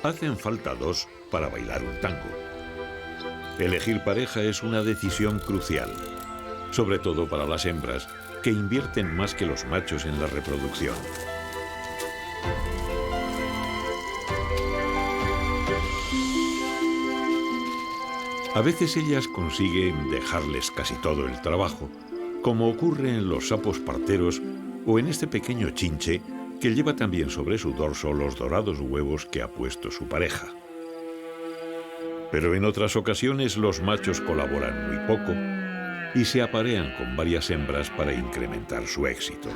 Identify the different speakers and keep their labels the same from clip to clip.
Speaker 1: Hacen falta dos para bailar un tango. Elegir pareja es una decisión crucial, sobre todo para las hembras, que invierten más que los machos en la reproducción. A veces ellas consiguen dejarles casi todo el trabajo, como ocurre en los sapos parteros o en este pequeño chinche que lleva también sobre su dorso los dorados huevos que ha puesto su pareja. Pero en otras ocasiones los machos colaboran muy poco y se aparean con varias hembras para incrementar su éxito.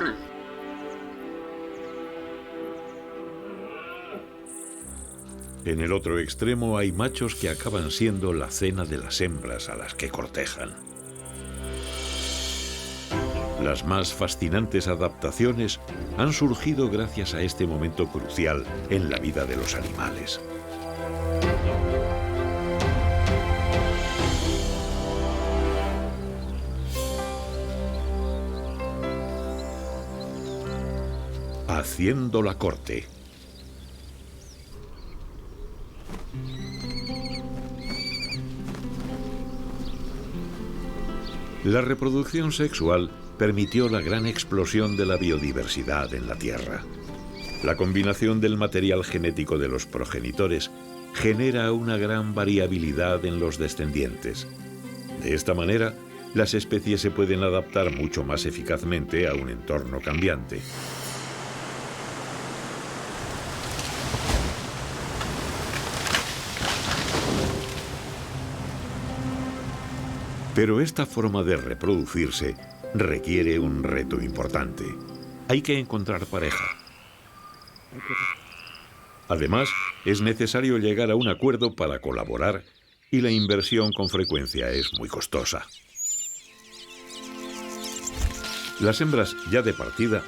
Speaker 1: En el otro extremo hay machos que acaban siendo la cena de las hembras a las que cortejan. Las más fascinantes adaptaciones han surgido gracias a este momento crucial en la vida de los animales. Haciendo la corte. La reproducción sexual permitió la gran explosión de la biodiversidad en la Tierra. La combinación del material genético de los progenitores genera una gran variabilidad en los descendientes. De esta manera, las especies se pueden adaptar mucho más eficazmente a un entorno cambiante. Pero esta forma de reproducirse requiere un reto importante. Hay que encontrar pareja. Además, es necesario llegar a un acuerdo para colaborar y la inversión con frecuencia es muy costosa. Las hembras ya de partida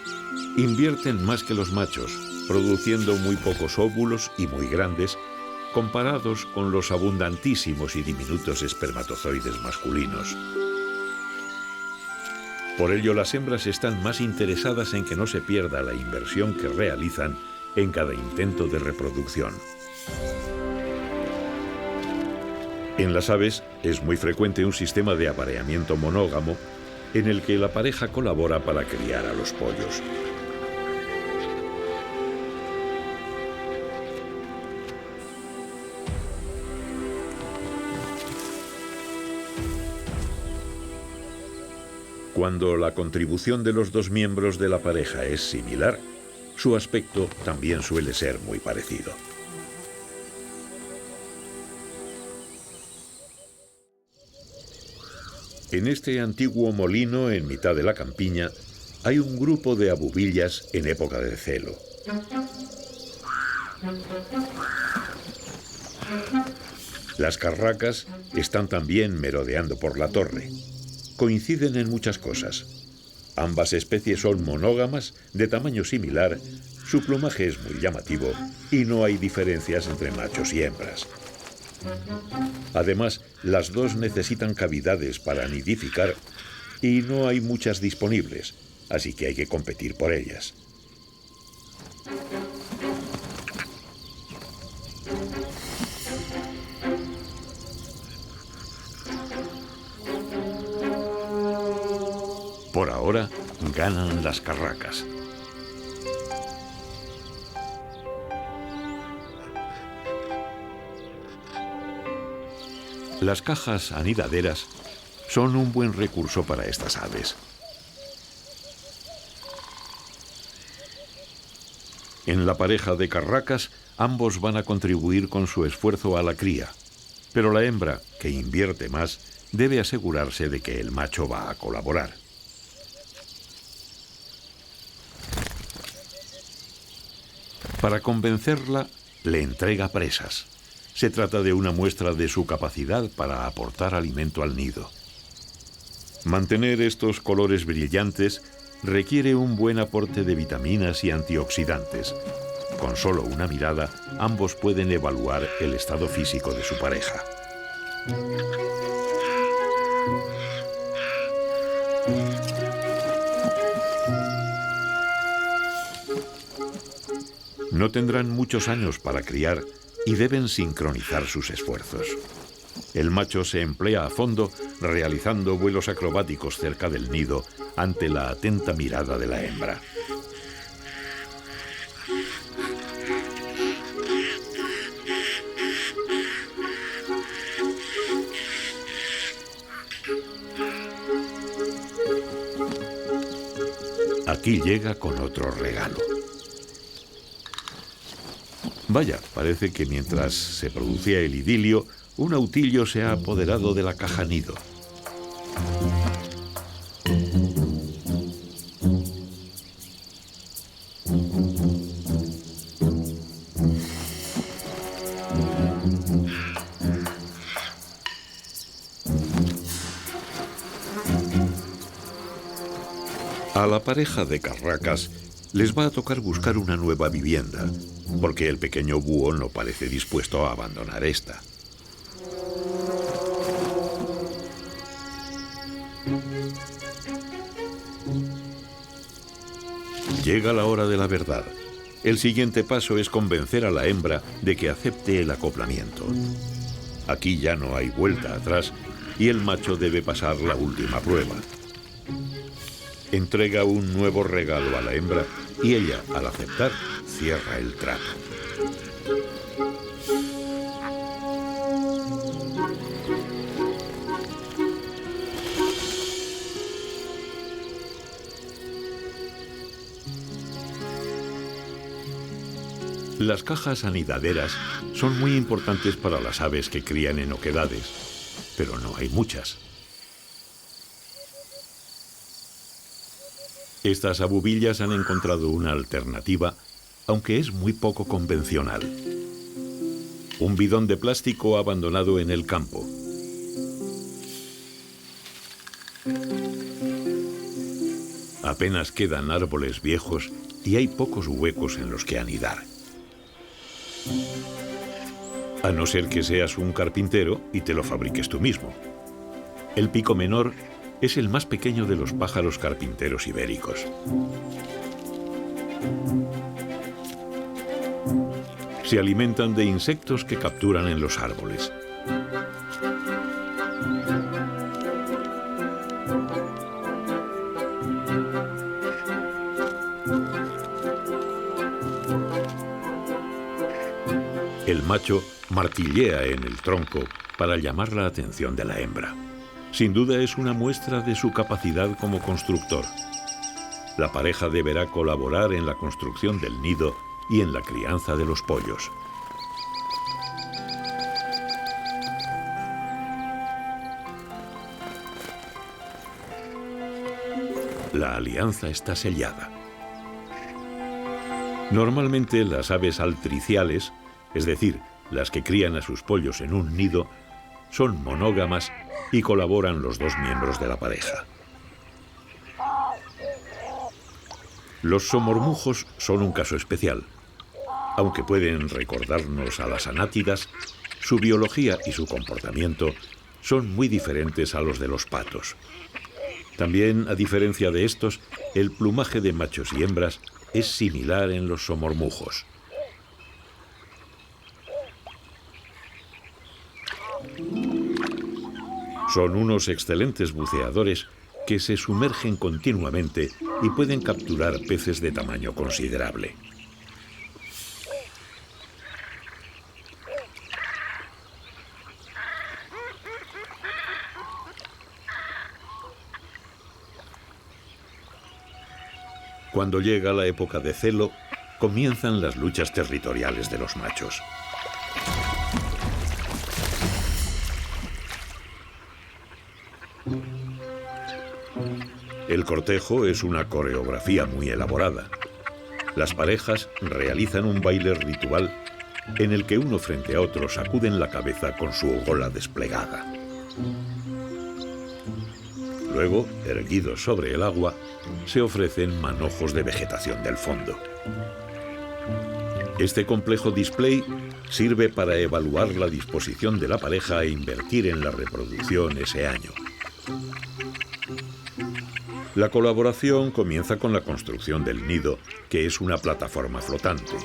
Speaker 1: invierten más que los machos, produciendo muy pocos óvulos y muy grandes, comparados con los abundantísimos y diminutos espermatozoides masculinos. Por ello, las hembras están más interesadas en que no se pierda la inversión que realizan en cada intento de reproducción. En las aves es muy frecuente un sistema de apareamiento monógamo en el que la pareja colabora para criar a los pollos. Cuando la contribución de los dos miembros de la pareja es similar, su aspecto también suele ser muy parecido. En este antiguo molino en mitad de la campiña hay un grupo de abubillas en época de celo. Las carracas están también merodeando por la torre. Coinciden en muchas cosas. Ambas especies son monógamas, de tamaño similar, su plumaje es muy llamativo y no hay diferencias entre machos y hembras. Además, las dos necesitan cavidades para nidificar y no hay muchas disponibles, así que hay que competir por ellas. Por ahora, ganan las carracas. Las cajas anidaderas son un buen recurso para estas aves. En la pareja de carracas, ambos van a contribuir con su esfuerzo a la cría, pero la hembra, que invierte más, debe asegurarse de que el macho va a colaborar. Para convencerla, le entrega presas. Se trata de una muestra de su capacidad para aportar alimento al nido. Mantener estos colores brillantes requiere un buen aporte de vitaminas y antioxidantes. Con solo una mirada, ambos pueden evaluar el estado físico de su pareja. No tendrán muchos años para criar y deben sincronizar sus esfuerzos. El macho se emplea a fondo realizando vuelos acrobáticos cerca del nido ante la atenta mirada de la hembra. Aquí llega con otro regalo. Vaya, parece que mientras se producía el idilio, un autillo se ha apoderado de la caja nido. A la pareja de carracas les va a tocar buscar una nueva vivienda, porque el pequeño búho no parece dispuesto a abandonar esta. Llega la hora de la verdad. El siguiente paso es convencer a la hembra de que acepte el acoplamiento. Aquí ya no hay vuelta atrás y el macho debe pasar la última prueba. Entrega un nuevo regalo a la hembra y ella, al aceptar, cierra el trato. Las cajas anidaderas son muy importantes para las aves que crían en oquedades, pero no hay muchas. Estas abubillas han encontrado una alternativa, aunque es muy poco convencional. Un bidón de plástico abandonado en el campo. Apenas quedan árboles viejos y hay pocos huecos en los que anidar. A no ser que seas un carpintero y te lo fabriques tú mismo. El pico menor es el más pequeño de los pájaros carpinteros ibéricos. Se alimentan de insectos que capturan en los árboles. El macho martillea en el tronco para llamar la atención de la hembra. Sin duda es una muestra de su capacidad como constructor. La pareja deberá colaborar en la construcción del nido y en la crianza de los pollos. La alianza está sellada. Normalmente las aves altriciales, es decir, las que crían a sus pollos en un nido, son monógamas y colaboran los dos miembros de la pareja. Los somormujos son un caso especial. Aunque pueden recordarnos a las anátidas, su biología y su comportamiento son muy diferentes a los de los patos. También, a diferencia de estos, el plumaje de machos y hembras es similar en los somormujos. Son unos excelentes buceadores que se sumergen continuamente y pueden capturar peces de tamaño considerable. Cuando llega la época de celo, comienzan las luchas territoriales de los machos. El cortejo es una coreografía muy elaborada. Las parejas realizan un baile ritual en el que uno frente a otro sacuden la cabeza con su gola desplegada. Luego, erguidos sobre el agua, se ofrecen manojos de vegetación del fondo. Este complejo display sirve para evaluar la disposición de la pareja e invertir en la reproducción ese año. La colaboración comienza con la construcción del nido, que es una plataforma flotante.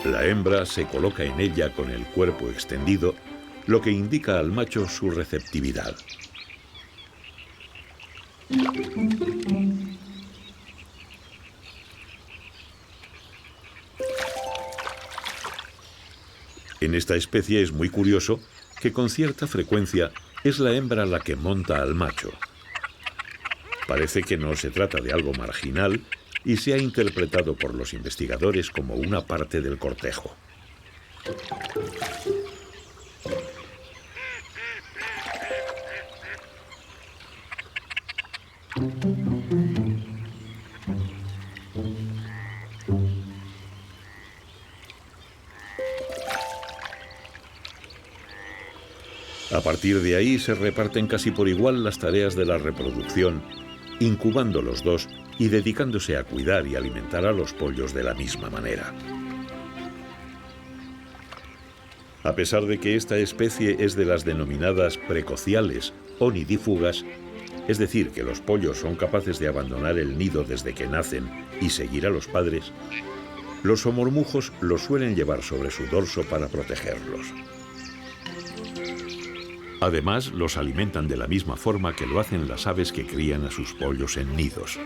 Speaker 1: La hembra se coloca en ella con el cuerpo extendido, lo que indica al macho su receptividad. En esta especie es muy curioso que con cierta frecuencia es la hembra la que monta al macho. Parece que no se trata de algo marginal y se ha interpretado por los investigadores como una parte del cortejo. A partir de ahí se reparten casi por igual las tareas de la reproducción, incubando los dos y dedicándose a cuidar y alimentar a los pollos de la misma manera. A pesar de que esta especie es de las denominadas precociales o nidífugas, es decir, que los pollos son capaces de abandonar el nido desde que nacen y seguir a los padres, los somormujos los suelen llevar sobre su dorso para protegerlos. Además, los alimentan de la misma forma que lo hacen las aves que crían a sus pollos en nidos.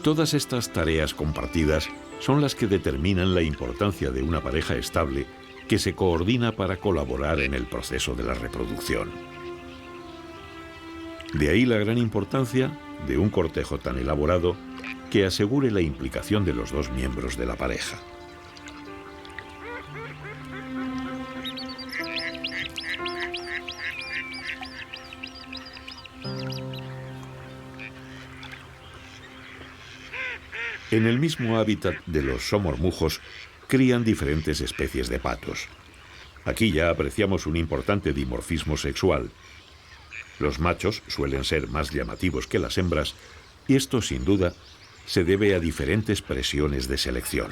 Speaker 1: Todas estas tareas compartidas son las que determinan la importancia de una pareja estable que se coordina para colaborar en el proceso de la reproducción. De ahí la gran importancia de un cortejo tan elaborado que asegure la implicación de los dos miembros de la pareja. En el mismo hábitat de los somormujos crían diferentes especies de patos. Aquí ya apreciamos un importante dimorfismo sexual. Los machos suelen ser más llamativos que las hembras y esto, sin duda, se debe a diferentes presiones de selección.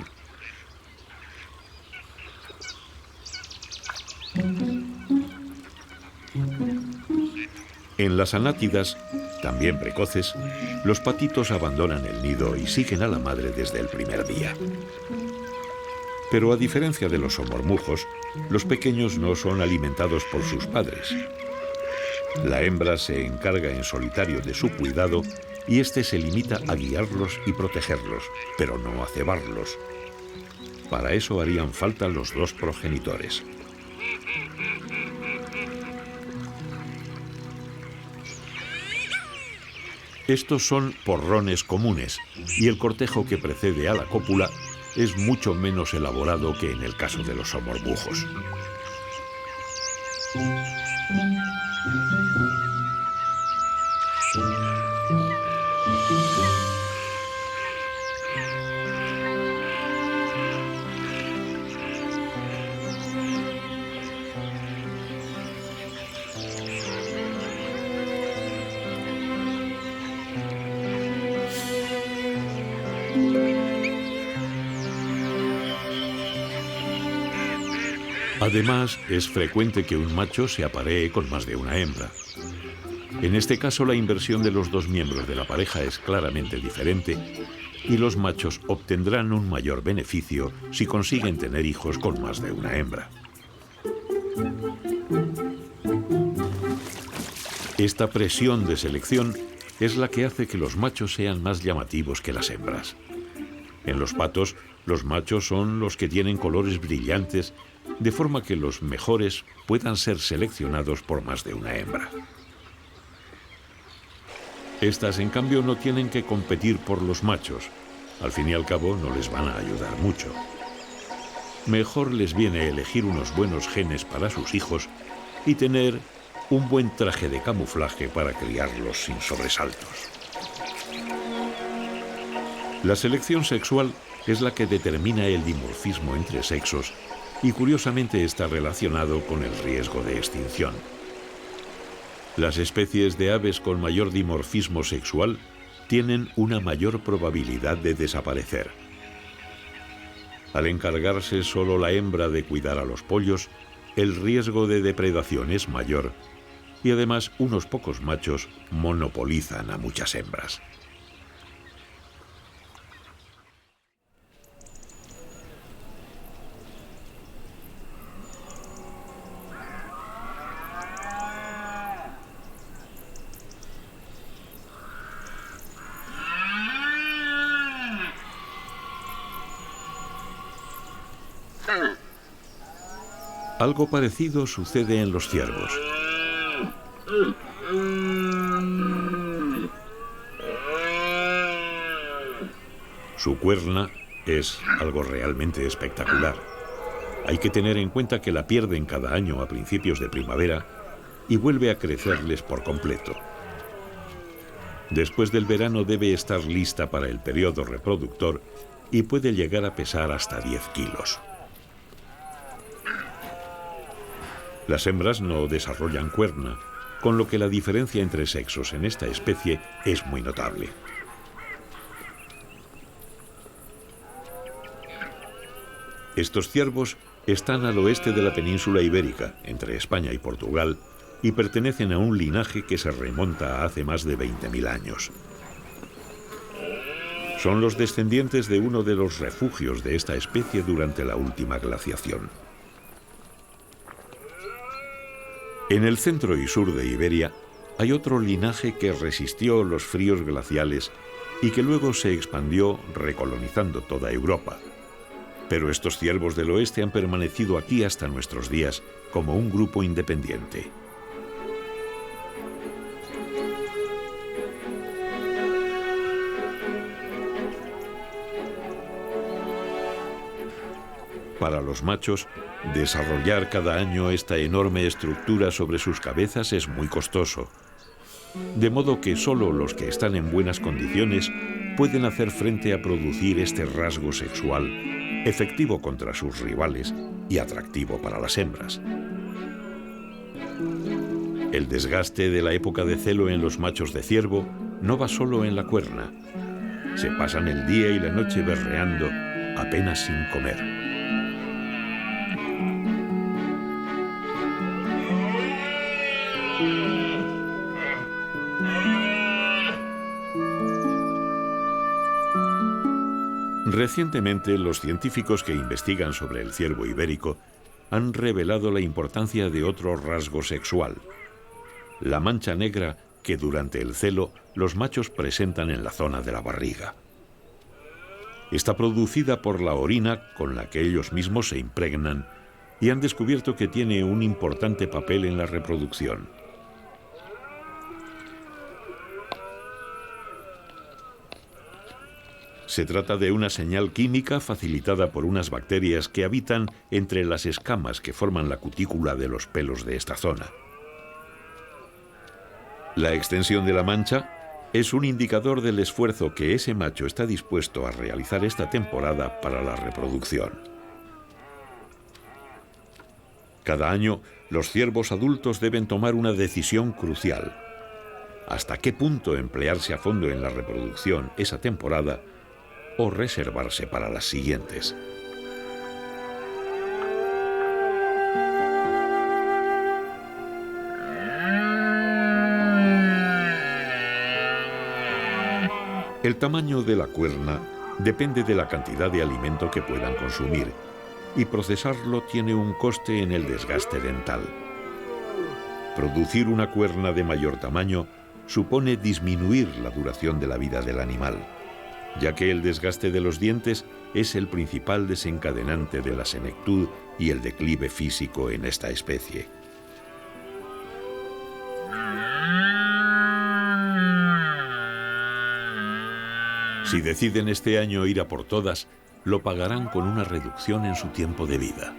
Speaker 1: En las anátidas, también precoces, los patitos abandonan el nido y siguen a la madre desde el primer día. Pero a diferencia de los somormujos, los pequeños no son alimentados por sus padres. La hembra se encarga en solitario de su cuidado y este se limita a guiarlos y protegerlos, pero no a cebarlos. Para eso harían falta los dos progenitores. Estos son porrones comunes y el cortejo que precede a la cópula es mucho menos elaborado que en el caso de los somormujos. Además, es frecuente que un macho se aparee con más de una hembra. En este caso, la inversión de los dos miembros de la pareja es claramente diferente y los machos obtendrán un mayor beneficio si consiguen tener hijos con más de una hembra. Esta presión de selección es la que hace que los machos sean más llamativos que las hembras. En los patos, los machos son los que tienen colores brillantes, de forma que los mejores puedan ser seleccionados por más de una hembra. Estas, en cambio, no tienen que competir por los machos. Al fin y al cabo, no les van a ayudar mucho. Mejor les viene elegir unos buenos genes para sus hijos y tener un buen traje de camuflaje para criarlos sin sobresaltos. La selección sexual es la que determina el dimorfismo entre sexos y curiosamente está relacionado con el riesgo de extinción. Las especies de aves con mayor dimorfismo sexual tienen una mayor probabilidad de desaparecer. Al encargarse solo la hembra de cuidar a los pollos, el riesgo de depredación es mayor y además unos pocos machos monopolizan a muchas hembras. Algo parecido sucede en los ciervos. Su cuerna es algo realmente espectacular. Hay que tener en cuenta que la pierden cada año a principios de primavera y vuelve a crecerles por completo. Después del verano debe estar lista para el periodo reproductor y puede llegar a pesar hasta 10 kilos. Las hembras no desarrollan cuerna, con lo que la diferencia entre sexos en esta especie es muy notable. Estos ciervos están al oeste de la península ibérica, entre España y Portugal, y pertenecen a un linaje que se remonta a hace más de 20.000 años. Son los descendientes de uno de los refugios de esta especie durante la última glaciación. En el centro y sur de Iberia hay otro linaje que resistió los fríos glaciales y que luego se expandió recolonizando toda Europa. Pero estos ciervos del oeste han permanecido aquí hasta nuestros días como un grupo independiente. Para los machos, desarrollar cada año esta enorme estructura sobre sus cabezas es muy costoso. De modo que solo los que están en buenas condiciones pueden hacer frente a producir este rasgo sexual, efectivo contra sus rivales y atractivo para las hembras. El desgaste de la época de celo en los machos de ciervo no va solo en la cuerna. Se pasan el día y la noche berreando, apenas sin comer. Recientemente, los científicos que investigan sobre el ciervo ibérico han revelado la importancia de otro rasgo sexual, la mancha negra que durante el celo los machos presentan en la zona de la barriga. Está producida por la orina con la que ellos mismos se impregnan y han descubierto que tiene un importante papel en la reproducción. Se trata de una señal química facilitada por unas bacterias que habitan entre las escamas que forman la cutícula de los pelos de esta zona. La extensión de la mancha es un indicador del esfuerzo que ese macho está dispuesto a realizar esta temporada para la reproducción. Cada año, los ciervos adultos deben tomar una decisión crucial. ¿Hasta qué punto emplearse a fondo en la reproducción esa temporada o reservarse para las siguientes? El tamaño de la cuerna depende de la cantidad de alimento que puedan consumir, y procesarlo tiene un coste en el desgaste dental. Producir una cuerna de mayor tamaño supone disminuir la duración de la vida del animal, ya que el desgaste de los dientes es el principal desencadenante de la senectud y el declive físico en esta especie. Si deciden este año ir a por todas, lo pagarán con una reducción en su tiempo de vida.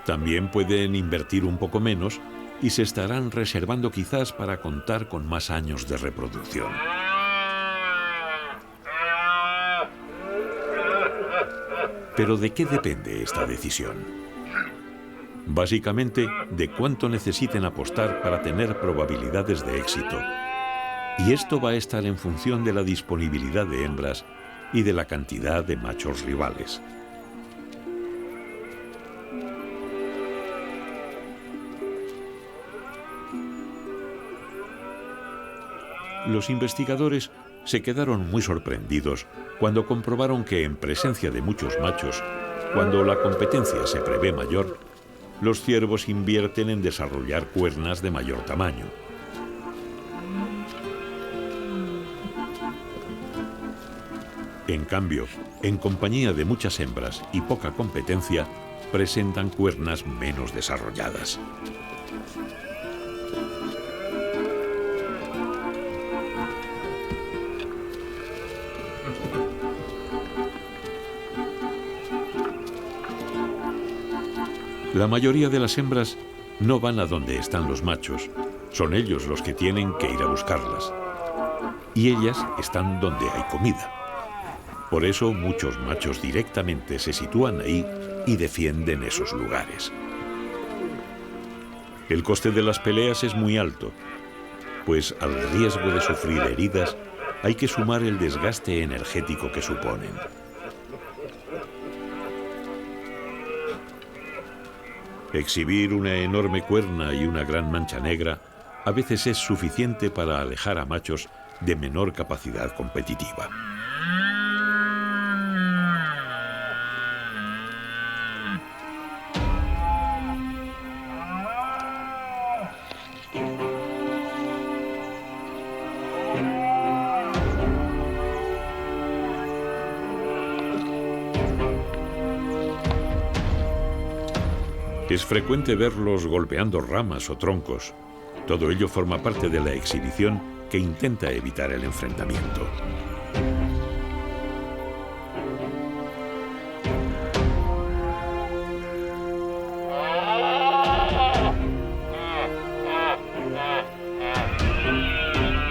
Speaker 1: También pueden invertir un poco menos y se estarán reservando quizás para contar con más años de reproducción. ¿Pero de qué depende esta decisión? Básicamente, de cuánto necesiten apostar para tener probabilidades de éxito. Y esto va a estar en función de la disponibilidad de hembras y de la cantidad de machos rivales. Los investigadores se quedaron muy sorprendidos cuando comprobaron que en presencia de muchos machos, cuando la competencia se prevé mayor, los ciervos invierten en desarrollar cuernas de mayor tamaño. En cambio, en compañía de muchas hembras y poca competencia, presentan cuernas menos desarrolladas. La mayoría de las hembras no van a donde están los machos, son ellos los que tienen que ir a buscarlas. Y ellas están donde hay comida. Por eso muchos machos directamente se sitúan ahí y defienden esos lugares. El coste de las peleas es muy alto, pues al riesgo de sufrir heridas hay que sumar el desgaste energético que suponen. Exhibir una enorme cuerna y una gran mancha negra a veces es suficiente para alejar a machos de menor capacidad competitiva. Es frecuente verlos golpeando ramas o troncos. Todo ello forma parte de la exhibición que intenta evitar el enfrentamiento.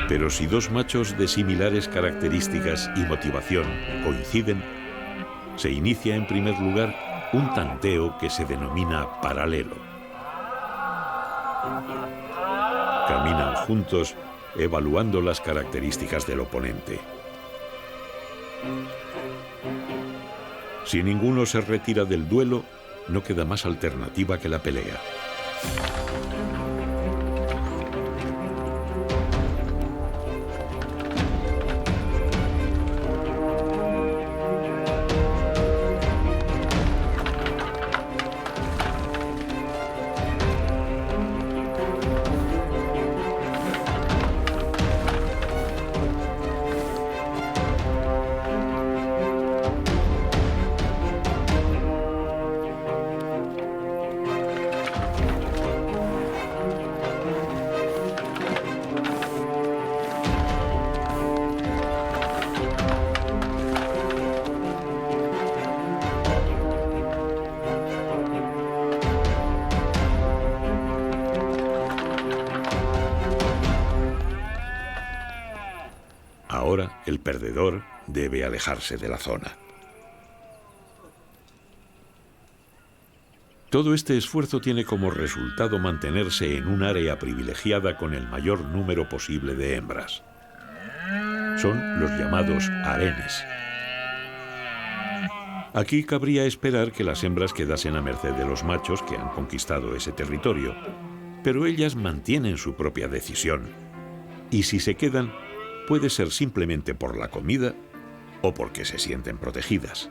Speaker 1: Pero si dos machos de similares características y motivación coinciden, se inicia en primer lugar un tanteo que se denomina paralelo. Caminan juntos, evaluando las características del oponente. Si ninguno se retira del duelo, no queda más alternativa que la pelea. Ahora, el perdedor debe alejarse de la zona. Todo este esfuerzo tiene como resultado mantenerse en un área privilegiada con el mayor número posible de hembras. Son los llamados harenes. Aquí cabría esperar que las hembras quedasen a merced de los machos que han conquistado ese territorio, pero ellas mantienen su propia decisión. Y si se quedan, puede ser simplemente por la comida o porque se sienten protegidas.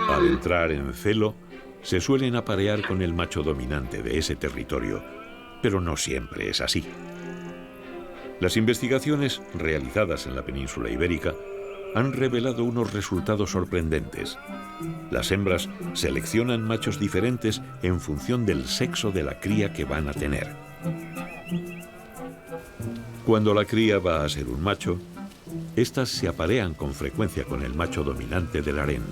Speaker 1: Al entrar en celo, se suelen aparear con el macho dominante de ese territorio, pero no siempre es así. Las investigaciones realizadas en la península ibérica han revelado unos resultados sorprendentes. Las hembras seleccionan machos diferentes en función del sexo de la cría que van a tener. Cuando la cría va a ser un macho, estas se aparean con frecuencia con el macho dominante del harén.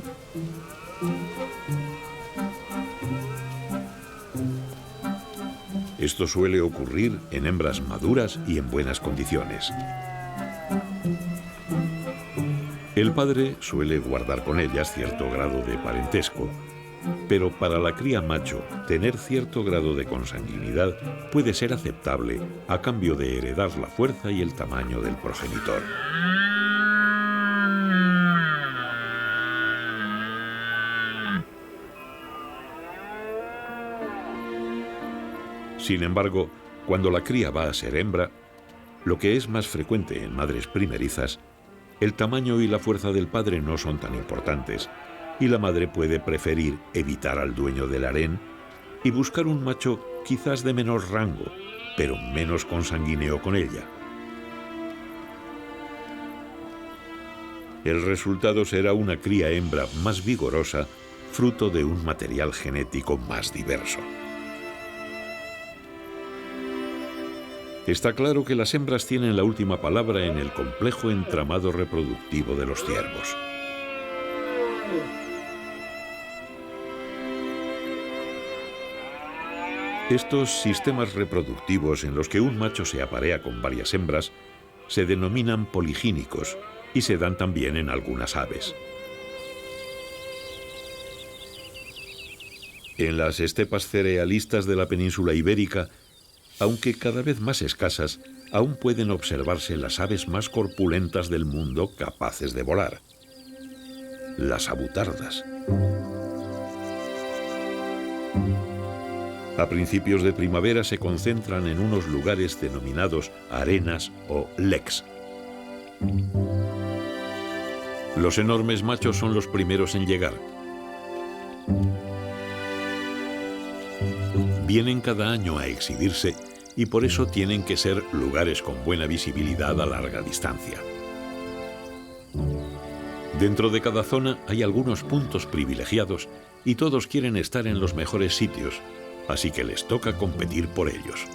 Speaker 1: Esto suele ocurrir en hembras maduras y en buenas condiciones. El padre suele guardar con ellas cierto grado de parentesco, pero para la cría macho, tener cierto grado de consanguinidad puede ser aceptable a cambio de heredar la fuerza y el tamaño del progenitor. Sin embargo, cuando la cría va a ser hembra, lo que es más frecuente en madres primerizas, el tamaño y la fuerza del padre no son tan importantes, y la madre puede preferir evitar al dueño del harén y buscar un macho quizás de menor rango, pero menos consanguíneo con ella. El resultado será una cría hembra más vigorosa, fruto de un material genético más diverso. Está claro que las hembras tienen la última palabra en el complejo entramado reproductivo de los ciervos. Estos sistemas reproductivos en los que un macho se aparea con varias hembras se denominan poligínicos y se dan también en algunas aves. En las estepas cerealistas de la península ibérica, aunque cada vez más escasas, aún pueden observarse las aves más corpulentas del mundo capaces de volar: las avutardas. A principios de primavera se concentran en unos lugares denominados arenas o leks. Los enormes machos son los primeros en llegar. Vienen cada año a exhibirse y por eso tienen que ser lugares con buena visibilidad a larga distancia. Dentro de cada zona hay algunos puntos privilegiados y todos quieren estar en los mejores sitios, así que les toca competir por ellos.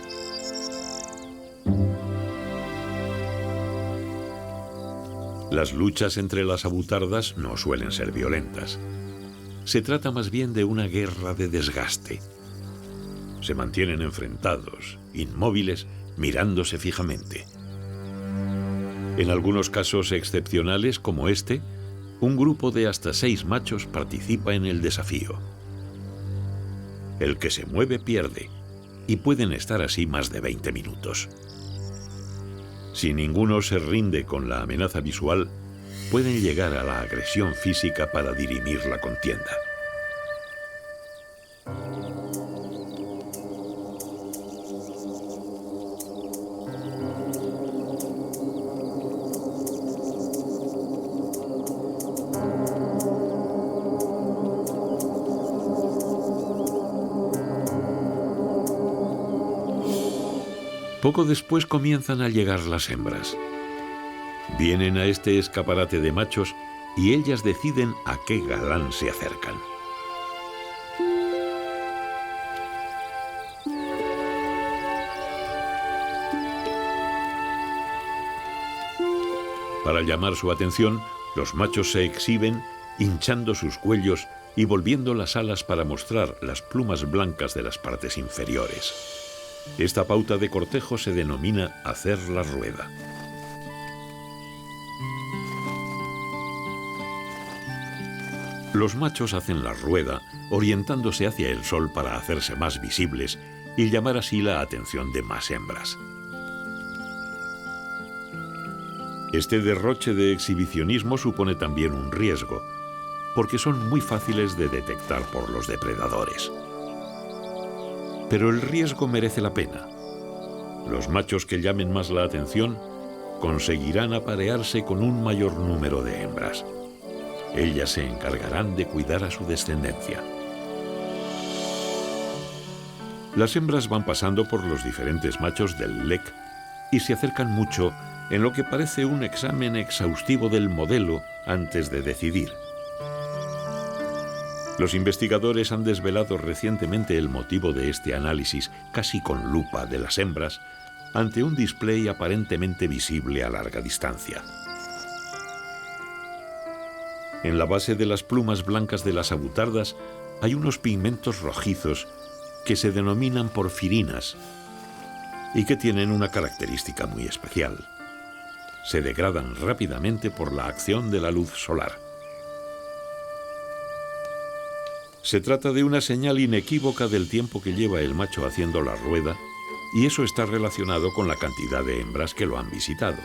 Speaker 1: Las luchas entre las avutardas no suelen ser violentas. Se trata más bien de una guerra de desgaste. Se mantienen enfrentados, inmóviles, mirándose fijamente. En algunos casos excepcionales, como este, un grupo de hasta 6 machos participa en el desafío. El que se mueve pierde, y pueden estar así más de 20 minutos. Si ninguno se rinde con la amenaza visual, pueden llegar a la agresión física para dirimir la contienda. Poco después comienzan a llegar las hembras. Vienen a este escaparate de machos y ellas deciden a qué galán se acercan. Para llamar su atención, los machos se exhiben, hinchando sus cuellos y volviendo las alas para mostrar las plumas blancas de las partes inferiores. Esta pauta de cortejo se denomina hacer la rueda. Los machos hacen la rueda orientándose hacia el sol para hacerse más visibles y llamar así la atención de más hembras. Este derroche de exhibicionismo supone también un riesgo, porque son muy fáciles de detectar por los depredadores. Pero el riesgo merece la pena. Los machos que llamen más la atención conseguirán aparearse con un mayor número de hembras. Ellas se encargarán de cuidar a su descendencia. Las hembras van pasando por los diferentes machos del lek y se acercan mucho en lo que parece un examen exhaustivo del modelo antes de decidir. Los investigadores han desvelado recientemente el motivo de este análisis, casi con lupa, de las hembras, ante un display aparentemente visible a larga distancia. En la base de las plumas blancas de las avutardas hay unos pigmentos rojizos que se denominan porfirinas y que tienen una característica muy especial. Se degradan rápidamente por la acción de la luz solar. Se trata de una señal inequívoca del tiempo que lleva el macho haciendo la rueda, y eso está relacionado con la cantidad de hembras que lo han visitado.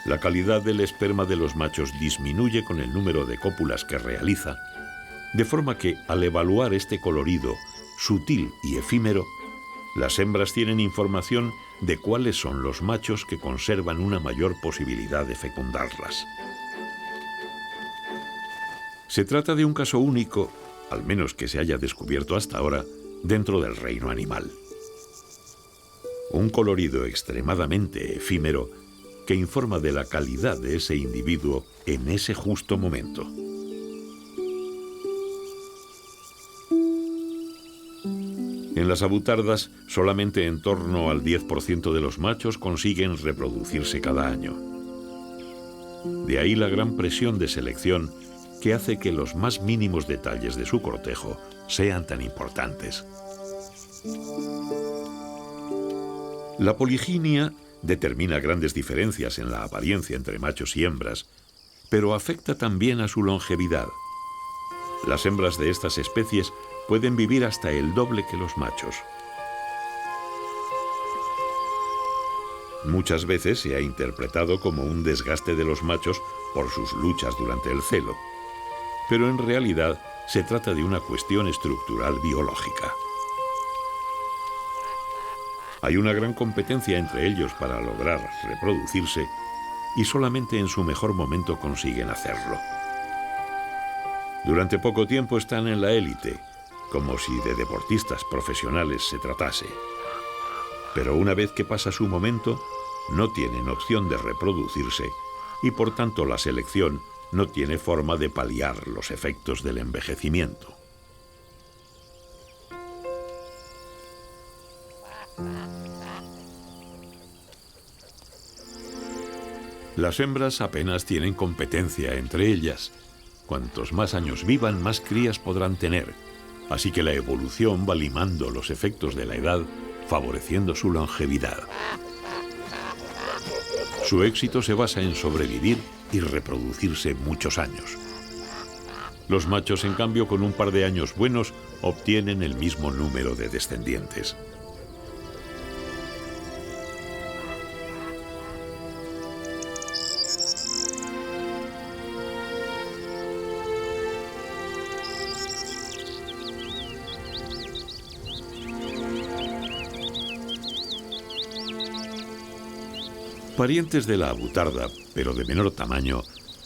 Speaker 1: La calidad del esperma de los machos disminuye con el número de cópulas que realiza, de forma que, al evaluar este colorido sutil y efímero, las hembras tienen información de cuáles son los machos que conservan una mayor posibilidad de fecundarlas. Se trata de un caso único, al menos que se haya descubierto hasta ahora, dentro del reino animal. un colorido extremadamente efímero que informa de la calidad de ese individuo en ese justo momento. En las avutardas, solamente en torno al 10% de los machos consiguen reproducirse cada año. De ahí la gran presión de selección que hace que los más mínimos detalles de su cortejo sean tan importantes. La poliginia determina grandes diferencias en la apariencia entre machos y hembras, pero afecta también a su longevidad. Las hembras de estas especies pueden vivir hasta el doble que los machos. Muchas veces se ha interpretado como un desgaste de los machos por sus luchas durante el celo, pero en realidad se trata de una cuestión estructural biológica. Hay una gran competencia entre ellos para lograr reproducirse y solamente en su mejor momento consiguen hacerlo. Durante poco tiempo están en la élite, como si de deportistas profesionales se tratase. Pero una vez que pasa su momento, no tienen opción de reproducirse y por tanto la selección no tiene forma de paliar los efectos del envejecimiento. Las hembras apenas tienen competencia entre ellas. Cuantos más años vivan, más crías podrán tener. Así que la evolución va limando los efectos de la edad, favoreciendo su longevidad. Su éxito se basa en sobrevivir y reproducirse muchos años. Los machos, en cambio, con un par de años buenos, obtienen el mismo número de descendientes. Parientes de la avutarda, pero de menor tamaño,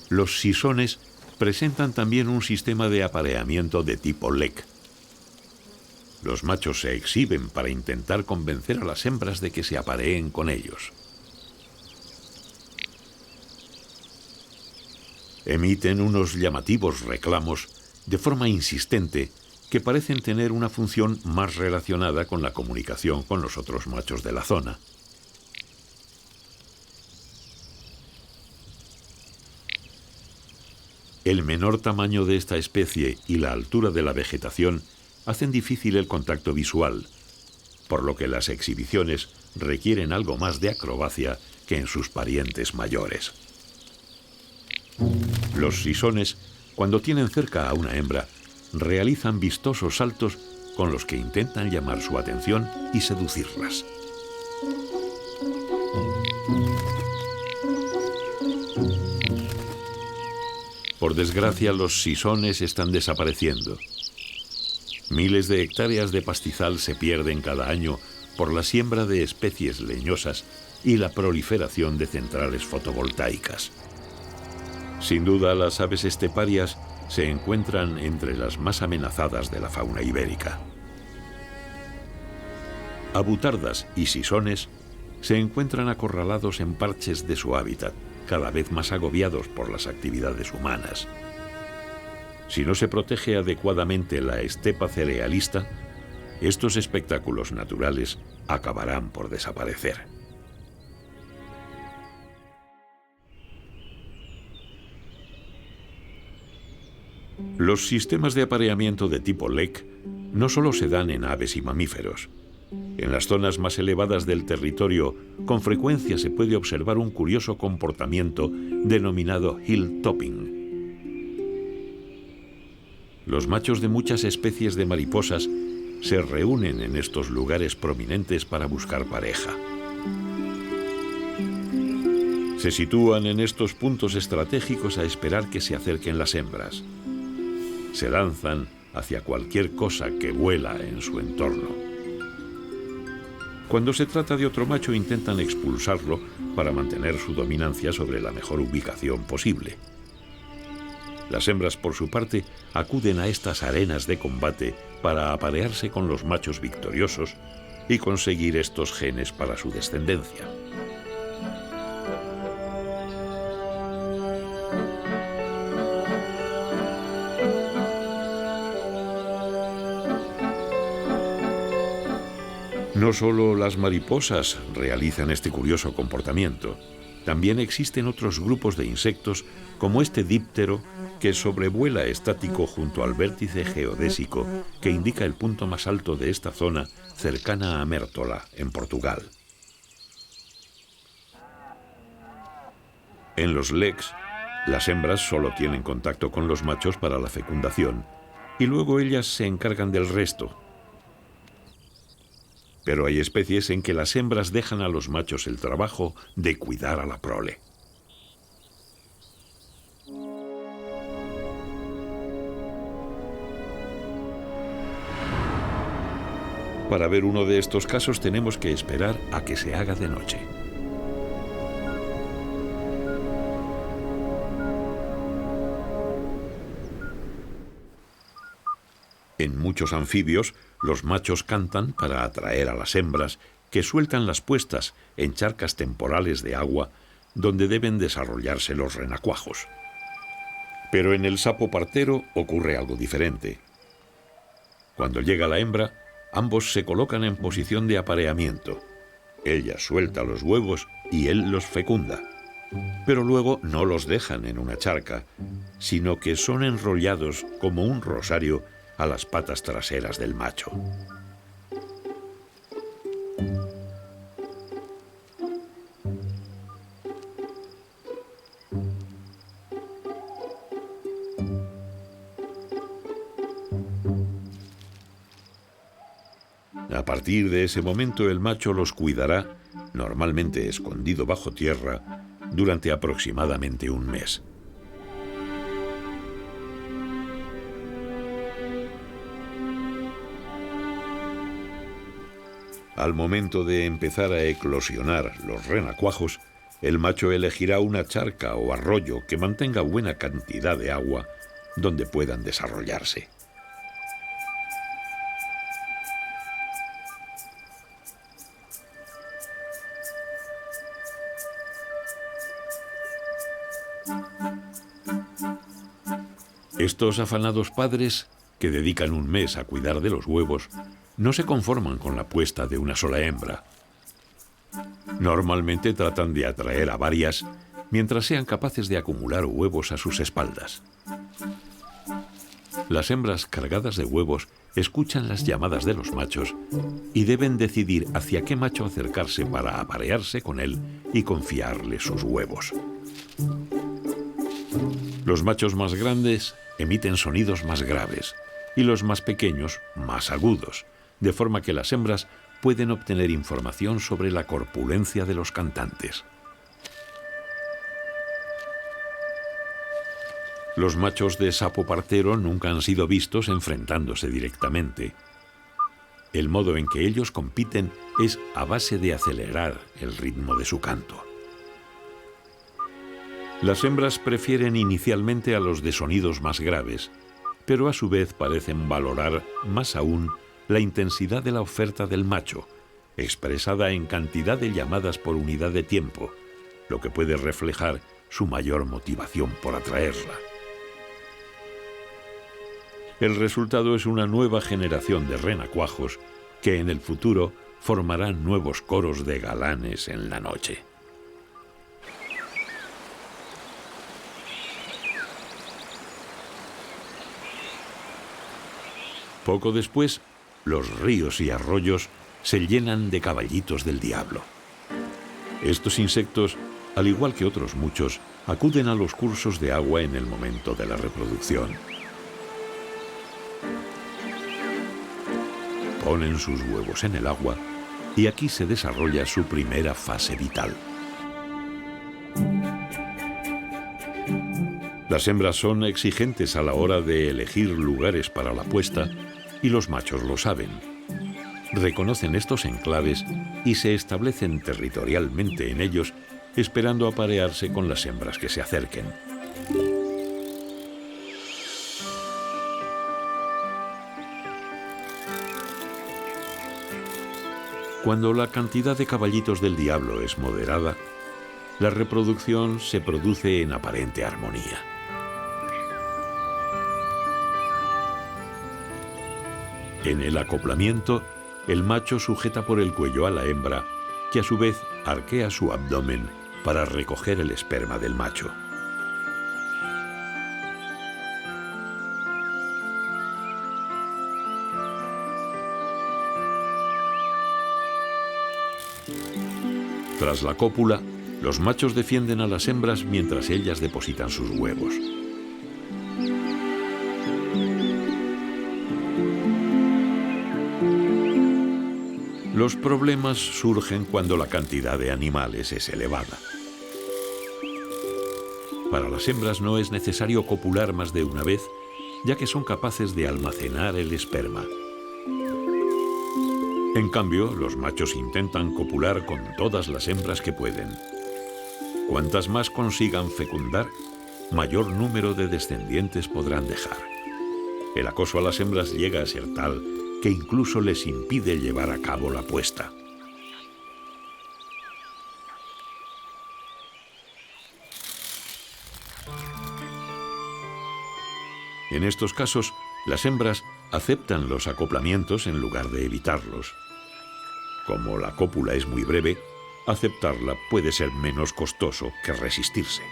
Speaker 1: los sisones presentan también un sistema de apareamiento de tipo lek. Los machos se exhiben para intentar convencer a las hembras de que se apareen con ellos. Emiten unos llamativos reclamos de forma insistente que parecen tener una función más relacionada con la comunicación con los otros machos de la zona. El menor tamaño de esta especie y la altura de la vegetación hacen difícil el contacto visual, por lo que las exhibiciones requieren algo más de acrobacia que en sus parientes mayores. Los sisones, cuando tienen cerca a una hembra, realizan vistosos saltos con los que intentan llamar su atención y seducirlas. Por desgracia, los sisones están desapareciendo. Miles de hectáreas de pastizal se pierden cada año por la siembra de especies leñosas y la proliferación de centrales fotovoltaicas. Sin duda, las aves esteparias se encuentran entre las más amenazadas de la fauna ibérica. Avutardas y sisones se encuentran acorralados en parches de su hábitat, cada vez más agobiados por las actividades humanas. Si no se protege adecuadamente la estepa cerealista, estos espectáculos naturales acabarán por desaparecer. Los sistemas de apareamiento de tipo lek no solo se dan en aves y mamíferos. En las zonas más elevadas del territorio, con frecuencia se puede observar un curioso comportamiento denominado hilltopping. Los machos de muchas especies de mariposas se reúnen en estos lugares prominentes para buscar pareja. Se sitúan en estos puntos estratégicos a esperar que se acerquen las hembras. Se lanzan hacia cualquier cosa que vuela en su entorno. Cuando se trata de otro macho, intentan expulsarlo para mantener su dominancia sobre la mejor ubicación posible. Las hembras, por su parte, acuden a estas arenas de combate para aparearse con los machos victoriosos y conseguir estos genes para su descendencia. No solo las mariposas realizan este curioso comportamiento, también existen otros grupos de insectos, como este díptero, que sobrevuela estático junto al vértice geodésico que indica el punto más alto de esta zona, cercana a Mértola, en Portugal. En los leks, las hembras solo tienen contacto con los machos para la fecundación, y luego ellas se encargan del resto. Pero hay especies en que las hembras dejan a los machos el trabajo de cuidar a la prole. Para ver uno de estos casos tenemos que esperar a que se haga de noche. En muchos anfibios, los machos cantan para atraer a las hembras, que sueltan las puestas en charcas temporales de agua donde deben desarrollarse los renacuajos. Pero en el sapo partero ocurre algo diferente. Cuando llega la hembra, ambos se colocan en posición de apareamiento. Ella suelta los huevos y él los fecunda. Pero luego no los dejan en una charca, sino que son enrollados como un rosario a las patas traseras del macho. A partir de ese momento el macho los cuidará, normalmente escondido bajo tierra, durante aproximadamente un mes. Al momento de empezar a eclosionar los renacuajos, el macho elegirá una charca o arroyo que mantenga buena cantidad de agua donde puedan desarrollarse. Estos afanados padres, que dedican un mes a cuidar de los huevos, no se conforman con la puesta de una sola hembra. Normalmente tratan de atraer a varias mientras sean capaces de acumular huevos a sus espaldas. Las hembras cargadas de huevos escuchan las llamadas de los machos y deben decidir hacia qué macho acercarse para aparearse con él y confiarle sus huevos. Los machos más grandes emiten sonidos más graves y los más pequeños más agudos, de forma que las hembras pueden obtener información sobre la corpulencia de los cantantes. Los machos de sapo partero nunca han sido vistos enfrentándose directamente. El modo en que ellos compiten es a base de acelerar el ritmo de su canto. Las hembras prefieren inicialmente a los de sonidos más graves, pero a su vez parecen valorar más aún la intensidad de la oferta del macho, expresada en cantidad de llamadas por unidad de tiempo, lo que puede reflejar su mayor motivación por atraerla. El resultado es una nueva generación de renacuajos que en el futuro formarán nuevos coros de galanes en la noche. Poco después, los ríos y arroyos se llenan de caballitos del diablo. Estos insectos, al igual que otros muchos, acuden a los cursos de agua en el momento de la reproducción. Ponen sus huevos en el agua y aquí se desarrolla su primera fase vital. Las hembras son exigentes a la hora de elegir lugares para la puesta y los machos lo saben. Reconocen estos enclaves y se establecen territorialmente en ellos, esperando aparearse con las hembras que se acerquen. Cuando la cantidad de caballitos del diablo es moderada, la reproducción se produce en aparente armonía. En el acoplamiento, el macho sujeta por el cuello a la hembra, que a su vez arquea su abdomen para recoger el esperma del macho. Tras la cópula, los machos defienden a las hembras mientras ellas depositan sus huevos. Los problemas surgen cuando la cantidad de animales es elevada. Para las hembras no es necesario copular más de una vez, ya que son capaces de almacenar el esperma. En cambio, los machos intentan copular con todas las hembras que pueden. Cuantas más consigan fecundar, mayor número de descendientes podrán dejar. El acoso a las hembras llega a ser tal que incluso les impide llevar a cabo la puesta. En estos casos, las hembras aceptan los acoplamientos en lugar de evitarlos. Como la cópula es muy breve, aceptarla puede ser menos costoso que resistirse.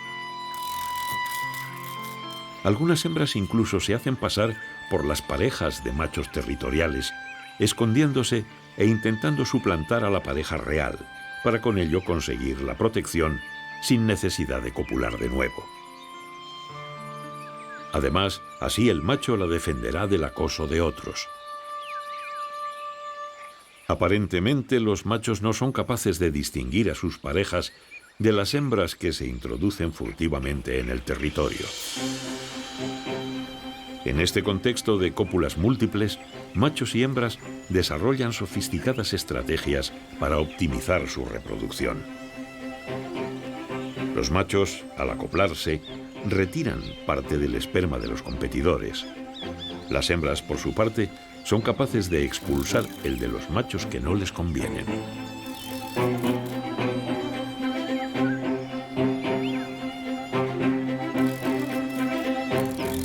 Speaker 1: Algunas hembras incluso se hacen pasar por las parejas de machos territoriales, escondiéndose e intentando suplantar a la pareja real, para con ello conseguir la protección sin necesidad de copular de nuevo. Además, así el macho la defenderá del acoso de otros. Aparentemente, los machos no son capaces de distinguir a sus parejas de las hembras que se introducen furtivamente en el territorio. En este contexto de cópulas múltiples, machos y hembras desarrollan sofisticadas estrategias para optimizar su reproducción. Los machos, al acoplarse, retiran parte del esperma de los competidores. Las hembras, por su parte, son capaces de expulsar el de los machos que no les convienen.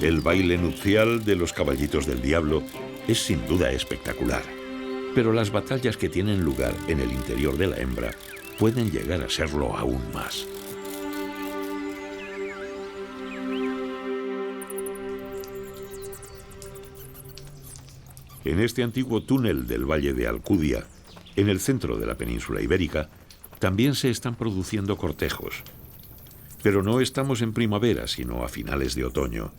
Speaker 1: El baile nupcial de los caballitos del diablo es sin duda espectacular, pero las batallas que tienen lugar en el interior de la hembra pueden llegar a serlo aún más. En este antiguo túnel del Valle de Alcudia, en el centro de la península ibérica, también se están produciendo cortejos. Pero no estamos en primavera, sino a finales de otoño.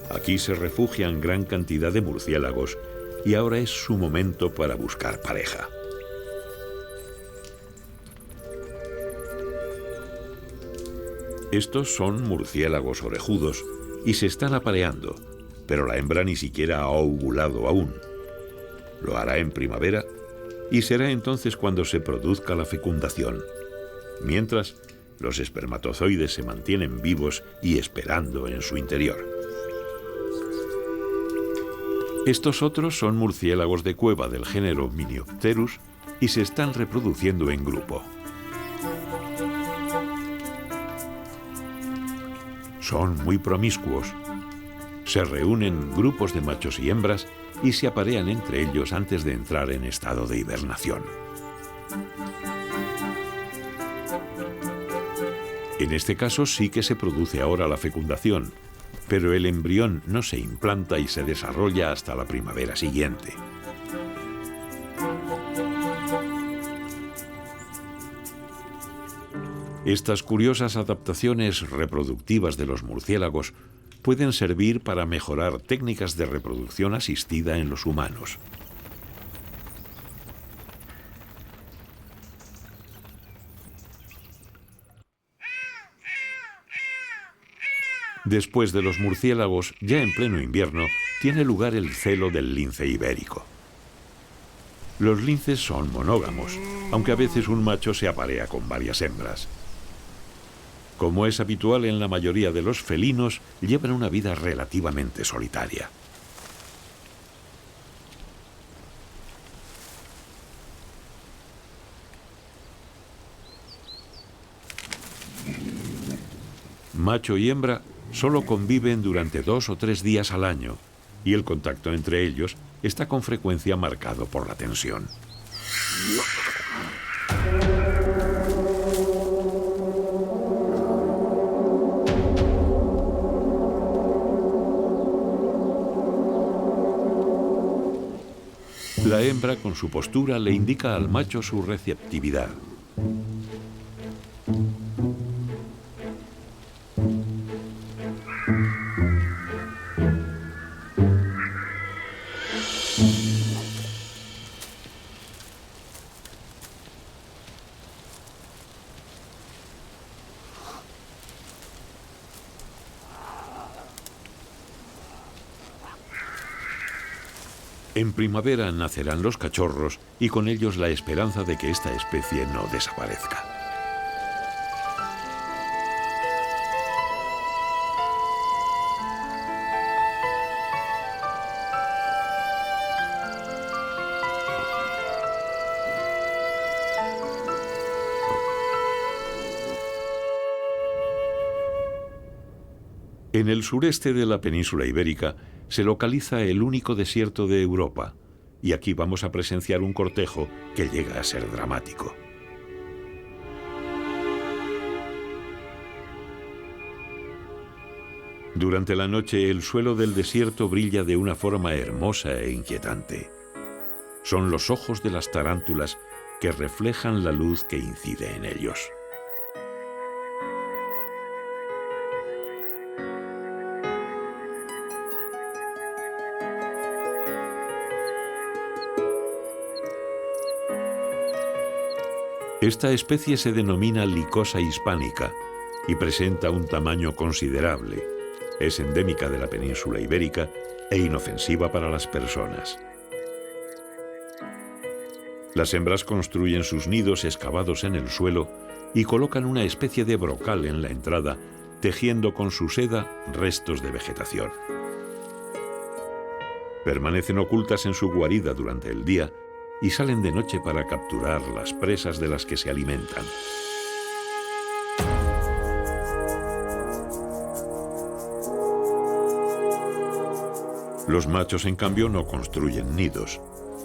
Speaker 1: Aquí se refugian gran cantidad de murciélagos y ahora es su momento para buscar pareja. Estos son murciélagos orejudos y se están apareando, pero la hembra ni siquiera ha ovulado aún. Lo hará en primavera y será entonces cuando se produzca la fecundación. Mientras, los espermatozoides se mantienen vivos y esperando en su interior. Estos otros son murciélagos de cueva del género Miniopterus y se están reproduciendo en grupo. Son muy promiscuos. Se reúnen grupos de machos y hembras y se aparean entre ellos antes de entrar en estado de hibernación. En este caso sí que se produce ahora la fecundación, pero el embrión no se implanta y se desarrolla hasta la primavera siguiente. Estas curiosas adaptaciones reproductivas de los murciélagos pueden servir para mejorar técnicas de reproducción asistida en los humanos. Después de los murciélagos, ya en pleno invierno, tiene lugar el celo del lince ibérico. Los linces son monógamos, aunque a veces un macho se aparea con varias hembras. Como es habitual en la mayoría de los felinos, llevan una vida relativamente solitaria. Macho y hembra solo conviven durante 2 o 3 días al año, y el contacto entre ellos está con frecuencia marcado por la tensión. La hembra, con su postura, le indica al macho su receptividad. En primavera nacerán los cachorros y con ellos la esperanza de que esta especie no desaparezca. En el sureste de la península ibérica se localiza el único desierto de Europa, y aquí vamos a presenciar un cortejo que llega a ser dramático. Durante la noche el suelo del desierto brilla de una forma hermosa e inquietante. Son los ojos de las tarántulas que reflejan la luz que incide en ellos. Esta especie se denomina Lycosa hispánica y presenta un tamaño considerable. Es endémica de la península ibérica e inofensiva para las personas. Las hembras construyen sus nidos excavados en el suelo y colocan una especie de brocal en la entrada, tejiendo con su seda restos de vegetación. Permanecen ocultas en su guarida durante el día y salen de noche para capturar las presas de las que se alimentan. Los machos, en cambio, no construyen nidos.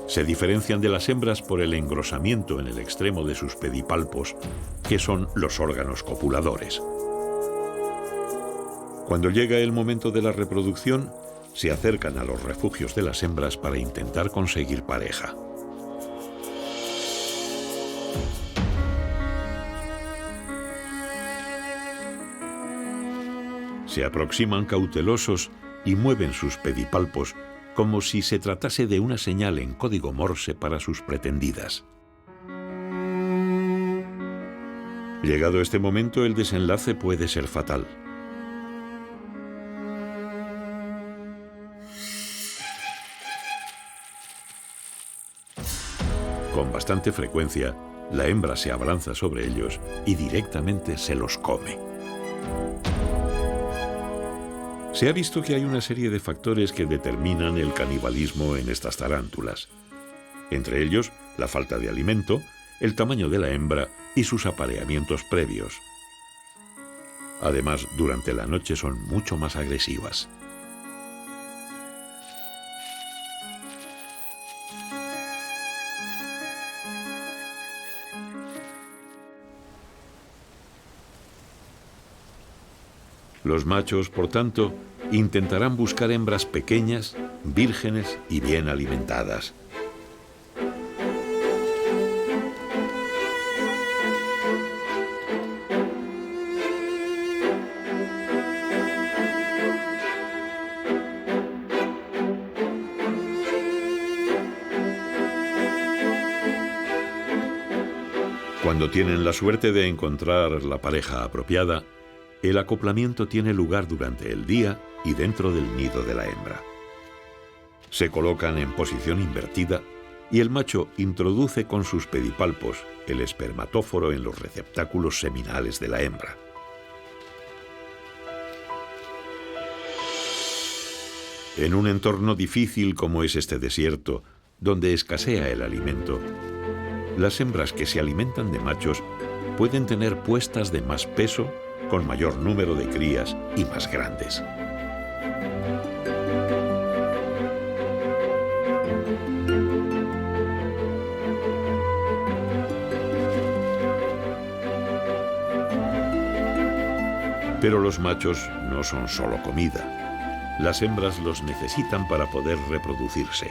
Speaker 1: Se diferencian de las hembras por el engrosamiento en el extremo de sus pedipalpos, que son los órganos copuladores. Cuando llega el momento de la reproducción, se acercan a los refugios de las hembras para intentar conseguir pareja. Se aproximan cautelosos y mueven sus pedipalpos como si se tratase de una señal en código Morse para sus pretendidas. Llegado este momento, el desenlace puede ser fatal. Con bastante frecuencia, la hembra se abalanza sobre ellos y directamente se los come. Se ha visto que hay una serie de factores que determinan el canibalismo en estas tarántulas. Entre ellos, la falta de alimento, el tamaño de la hembra y sus apareamientos previos. Además, durante la noche son mucho más agresivas. Los machos, por tanto, intentarán buscar hembras pequeñas, vírgenes y bien alimentadas. Cuando tienen la suerte de encontrar la pareja apropiada, el acoplamiento tiene lugar durante el día y dentro del nido de la hembra. Se colocan en posición invertida y el macho introduce con sus pedipalpos el espermatóforo en los receptáculos seminales de la hembra. En un entorno difícil como es este desierto, donde escasea el alimento, las hembras que se alimentan de machos pueden tener puestas de más peso, con mayor número de crías y más grandes. Pero los machos no son solo comida. Las hembras los necesitan para poder reproducirse,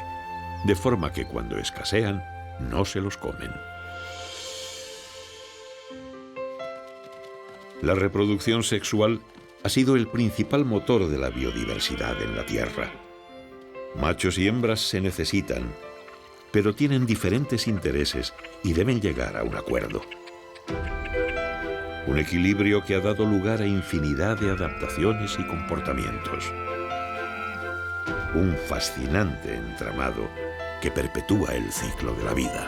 Speaker 1: de forma que cuando escasean, no se los comen. La reproducción sexual ha sido el principal motor de la biodiversidad en la Tierra. Machos y hembras se necesitan, pero tienen diferentes intereses y deben llegar a un acuerdo. Un equilibrio que ha dado lugar a infinidad de adaptaciones y comportamientos. Un fascinante entramado que perpetúa el ciclo de la vida.